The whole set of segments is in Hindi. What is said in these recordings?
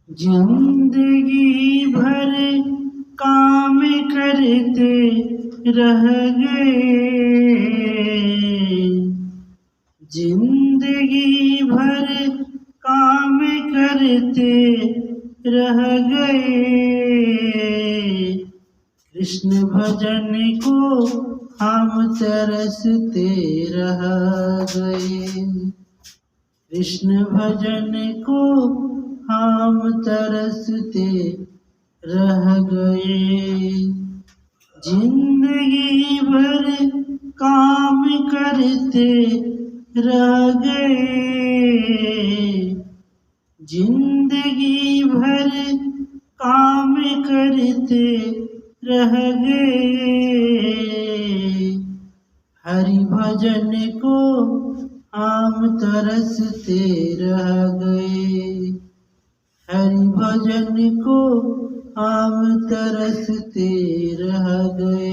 जिंदगी भर काम करते रह गए, जिंदगी भर काम करते रह गए। कृष्ण भजन को हम तरसते रह गए, कृष्ण भजन को हम तरसते रह गए। जिंदगी भर काम करते रह गए, जिंदगी भर काम करते रह गए। हरि भजन को हम तरसते रह गए, हरि भजन को हम तरसते रह गए।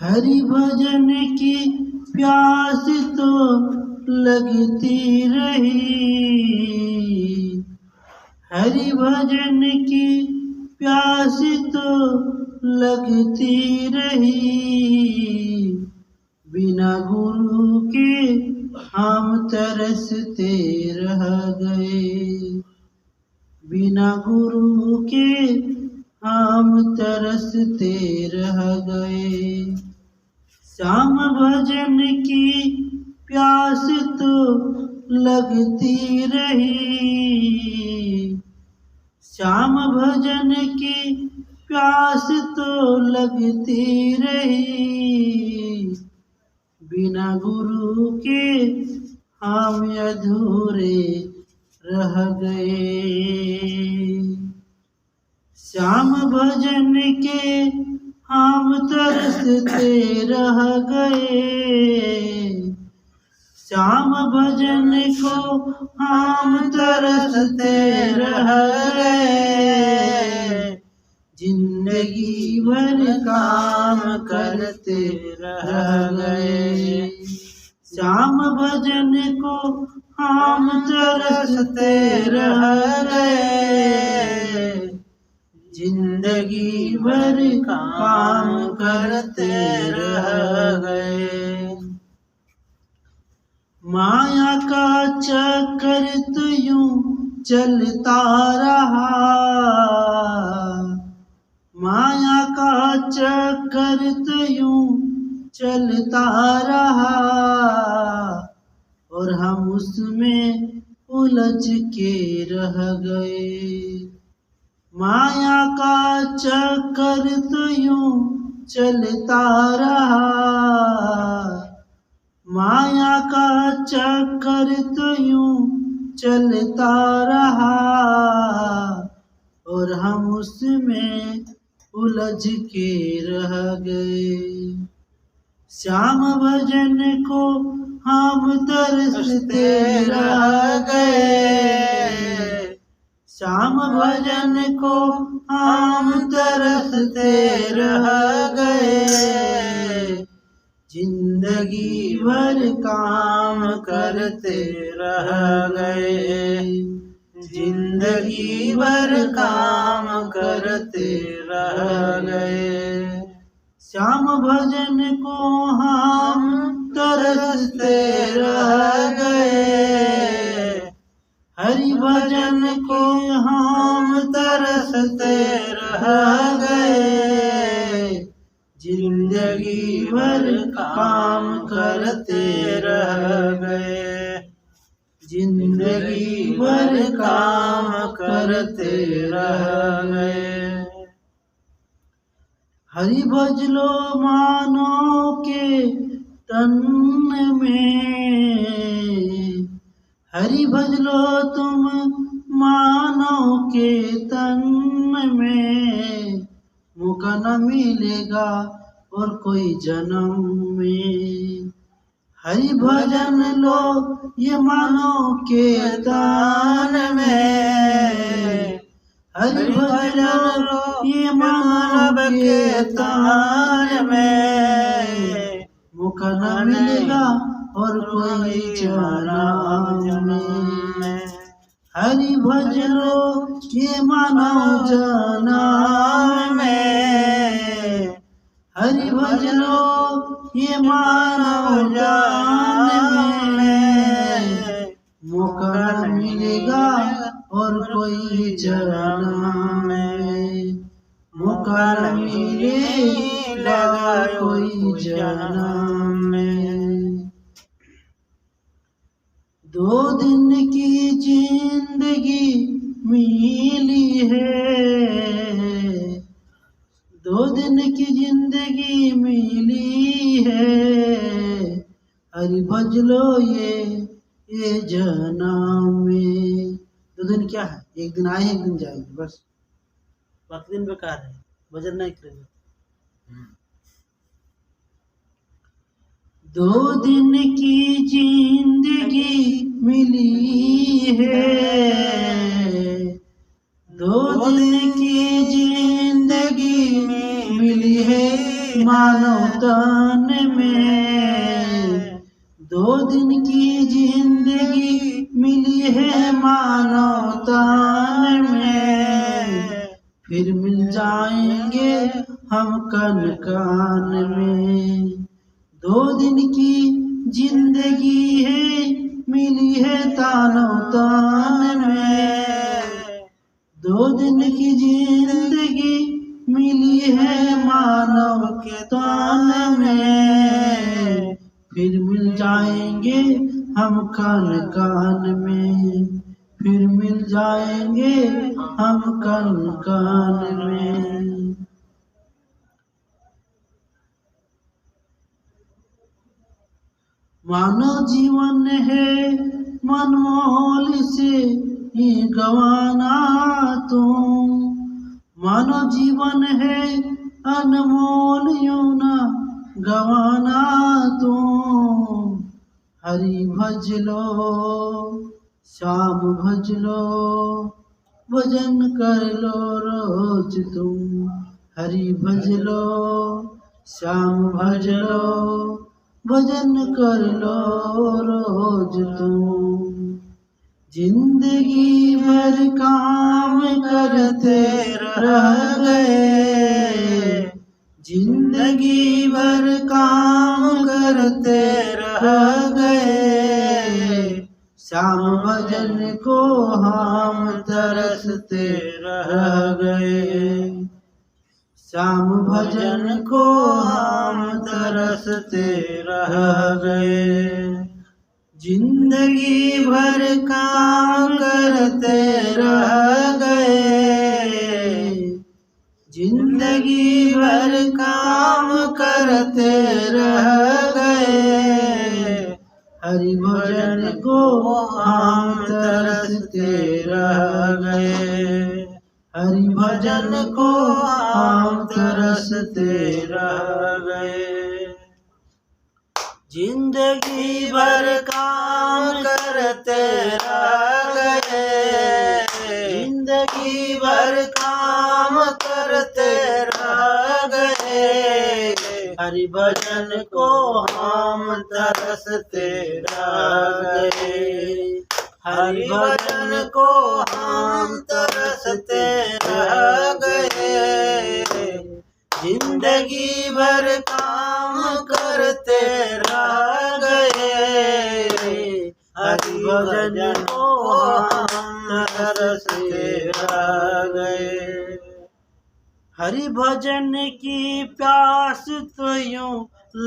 हरि भजन की प्यास तो लगती रही, हरि भजन की प्यास तो लगती रही। बिना गुरु के हम तरसते रह गए, बिना गुरु के हम तरसते रह गए। श्याम भजन की प्यास तो लगती रही, श्याम भजन की प्यास तो लगती रही। बिना गुरु के हम अधूरे रह गए, श्याम भजन के हम तरसते रह गए, श्याम भजन को हम तरसते रह गए। जिंदगी भर काम करते रह गए, श्याम भजन को हम तरसते रह गए। जिंदगी भर काम करते रह गए। माया का चक्कर तो यूं चलता रहा, माया का चक्कर तो यूं चलता रहा। और हम उसमें उलझ के रह गए, माया का चक्कर तो यूं चलता रहा, माया का चक्कर तो यूं चलता रहा। और हम उसमें उलझ के रह गए। श्याम भजन को हम तरसते रह गए, श्याम भजन को हम तरसते रह गए। जिंदगी भर काम करते रह गए, जिंदगी भर काम करते रह गए। श्याम भजन को हम तरसते रह गए, हरि भजन को हम तरसते रह गए। जिंदगी भर काम करते रह गए, जिंदगी भर काम करते रह गए। हरि भज लो मानो के तन में, हरि भज लो तुम मानो के तन में। मौका न मिलेगा और कोई जन्म में, हरि भजन लो ये मानो के तन में, हरि भजन लो ये मानव के तन में। मौका न मिलेगा और कोई जन्म में। हरि भज लो ये मानव जन्म में, हरि भज लो ये मानव जन्म में, मौका न मिलेगा और कोई जन्म में, मौका न मिलेगा कोई जन्म में। 2 दिन की जिंदगी मिली है, 2 दिन की जिंदगी मिली है, हरि भज लो ये जन्म में। 2 दिन क्या है, एक दिन आए एक दिन जाएंगे, बस बाकी दिन बेकार है, भजन नहीं करेंगे। 2 दिन की जिंदगी मिली है, 2 दिन की जिंदगी मिली है मानव तन में, 2 दिन की जिंदगी मिली है मानव तन में, फिर मिल जाएंगे हम कन कान में। 2 दिन की जिंदगी है मिली है तानो तान में, 2 दिन की जिंदगी मिली है मानव के तान में, फिर मिल जाएंगे हम कान कान में, फिर मिल जाएंगे हम कान कान में। मानव जीवन है मनमोल से ही गवाना तुम, मानव जीवन है अनमोल यूं ना गवाना तुम, हरि भज लो श्याम भज लो भजन कर लो रोज तुम, हरि भज लो श्याम भज लो भजन कर लो रोज तुम। जिंदगी भर काम करते रह गए, जिंदगी भर काम करते रह गए, श्याम भजन को हम तरसते रह गए, श्याम भजन को हम तरसते रह गए। जिंदगी भर काम करते रह गए, जिंदगी भर काम करते रह गए, हरि भजन को हम तरसते रह गए, हरि भजन को हम तरसते रह गए। जिंदगी भर काम करते रह गए, जिंदगी भर काम करते रह गए, हरि भजन को हम तरसते रह गए, हरि भजन को हम तरसते रह गए। जिंदगी भर काम करते रह गए, हरि भजन को हम तरसते रह गए। हरि भजन की प्यास तो यूं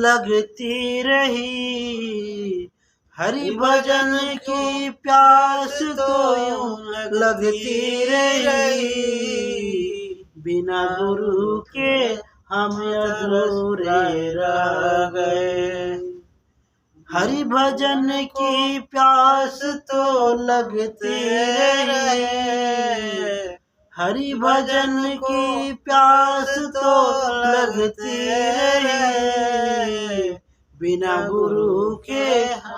लगती रही, हरि भजन की प्यास तो यूं लगती रही, बिना गुरु के हम अधूरे रह गए। हरि भजन की प्यास तो लगती रही, हरि भजन की प्यास तो लगती रही, बिना गुरु के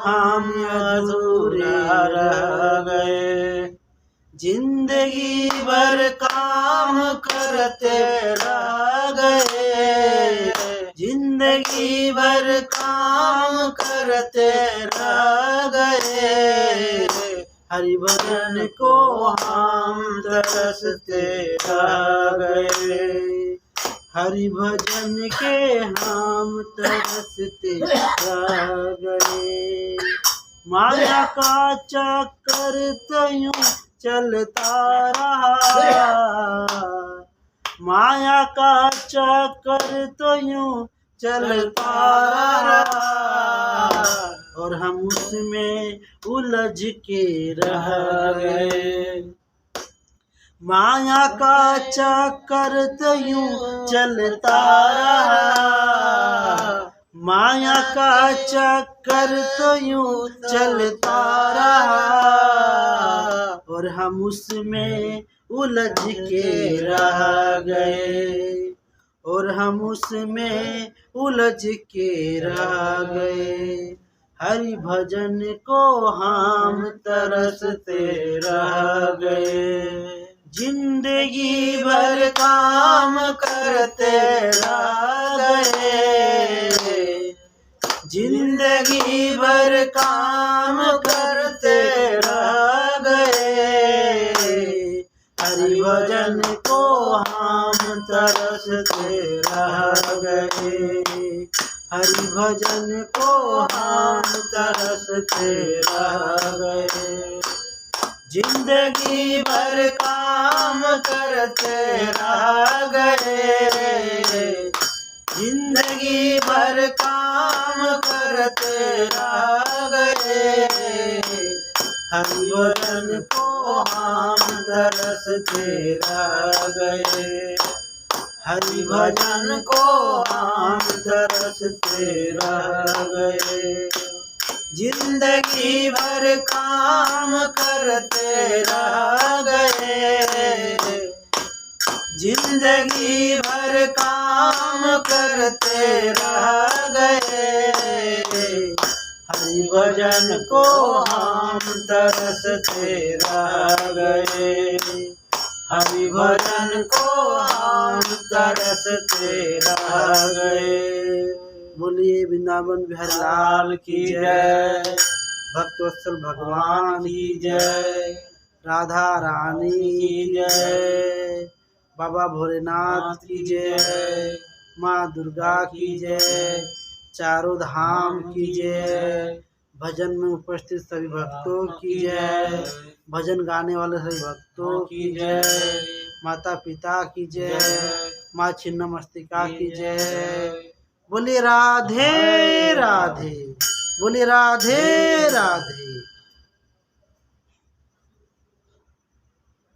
हम अधूरे रह गए। जिंदगी भर काम करते रह गए, जिंदगी भर काम करते रह गए, हरि भजन को हम तरसते रह गए, हरि भजन के हम तरसते रह गए। माया का चक्कर तो यूं चलता रहा, माया का चक्कर तो यूं चलता रहा, और हम उसमें उलझ के रह गए। माया का चक्कर तो यूं चलता रहा, माया का चक्कर तो यूं चलता रहा, और हम उसमें उलझ के रह गए, और हम उसमें उलझ के रह गए। हरि भजन को हम तरसते रह गए, जिंदगी भर काम करते रह गए, जिंदगी भर काम करते रह गए। हरि भजन को हम तरसते रह गए, हरि भजन को हम तरसते रह गए। जिंदगी भर काम करते रह गए, जिंदगी भर काम करते रह गए। हरि भजन को हम तरसते रह गए, हरि भजन को हम तरसते रह गए। जिंदगी भर काम करते रह गए, जिंदगी भर काम करते रह गए। हरि भजन को हम तरसते रह गए, हरि भजन को हम तरसते रह गए। बोलिए वृंदावन बिहारी लाल की जय, भक्तवत्सल भगवान की जय, राधा रानी की जय, बाबा भोलेनाथ की जय, माँ दुर्गा की जय, चारों धाम की जय, भजन में उपस्थित सभी भक्तों की जय, भजन गाने वाले सभी भक्तों की जय, माता पिता की जय, माँ छिन्नमस्तिका की जय। बोलिए राधे राधे, बोलिए राधे राधे।